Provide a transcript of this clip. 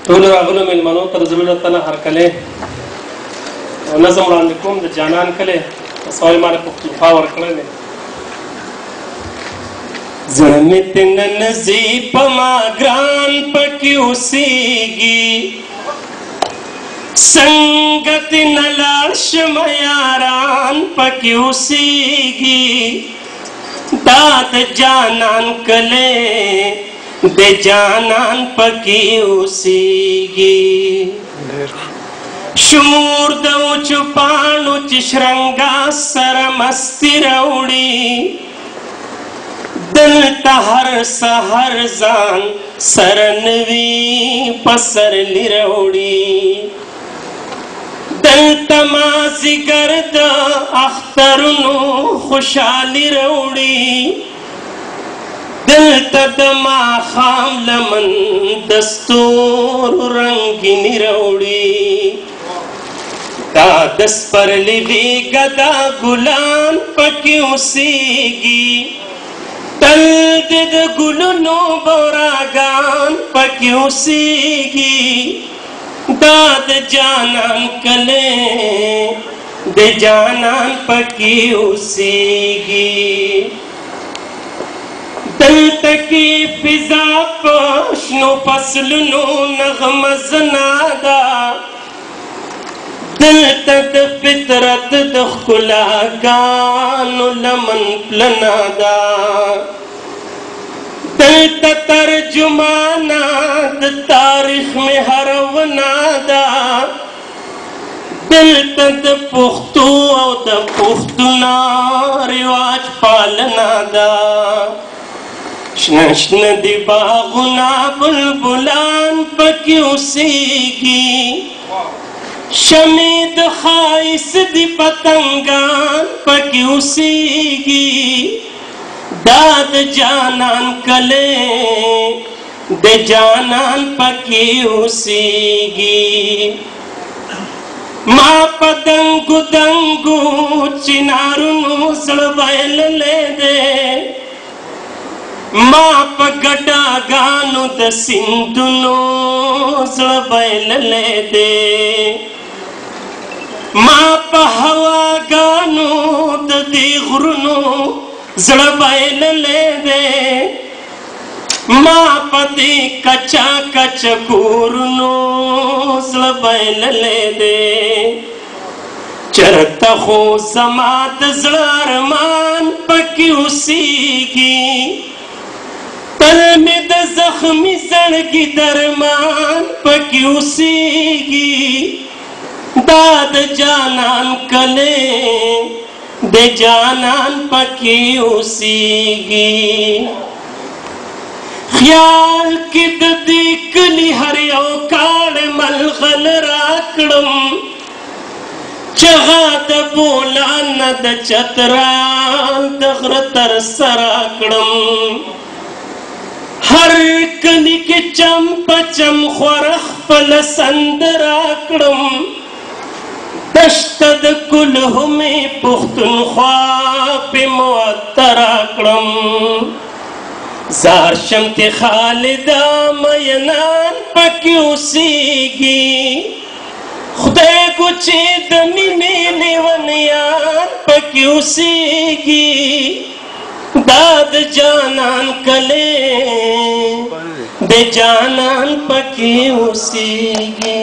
ټول راغلو مېلمنو ته د زړه له تله هرکلی نظم وړاندې کوم د جانان کلی سوال ما له پښتونخوا ورکړی دی. زړه مې ته ننځي په ما ګران پکې اوسېږي څنګه ته نه لاړ شم یاران پکې اوسېږي دا د جانان کلی د جانان پکې اوسېږي شمور د وچو پاڼو چې شرنګا سره مستي راوړي دلته هر سحر ځان سره نوي پسرلي راوړي دلته مازدیګر د اخترونو خوشحالي راوړي دلته د ماښام لمن د ستورو رنګیني راوړي دا د سپرلي غېږه دا ګلان پکې اوسېږي تل دې د ګلونو بوراګان پکې اوسېږي دا د جانان کلی د جانان پکې اوسېږي دلته کې فضا په شنو فصلونو نغمه زنا ده دلته د فطرت د ښکلاګانو لمن پلنه ده دلته ترجمانه د تاریخ مې هرونه ده دلته د پښتو او د پښتونه رواج پالنه ده شنه شنه د باغونه بلبلان پکې اوسېږي شمې د ښایست د پتنګان پکې اوسېږي دا د جانان کلی د جانان پکې اوسېږي ما په دنګو دنګو چنارونو زړه بایللی دی ما په ګډاګانو د سیندونو زړه بایللی دی ما په هواګانو د دې غرونو زړه بایللی دی ما په دې کچا کچ کورونو زړه بایللی دی چرته خو زما د زړه ارمان پکې اوسېږي تل مې د زخمي زړګي درمان پکې اوسېږي دا د جانان کلی د جانان پکې اوسېږي خیال کې د دې کلي هر یو کاڼی ملغل راکړم چغه د بولان نه د چترال د غره تر سره کړم هر کلي کې چم په چم خوره خپله سندره کړم دشته د کلهو مې پښتونخوا پې معطره کړم زار شم چې خالده مینان پکې اوسېږي خدای کو چې د مینې لیونیان پکې اوسېږي دا د جانان کلی د جانان پکې اوسېږي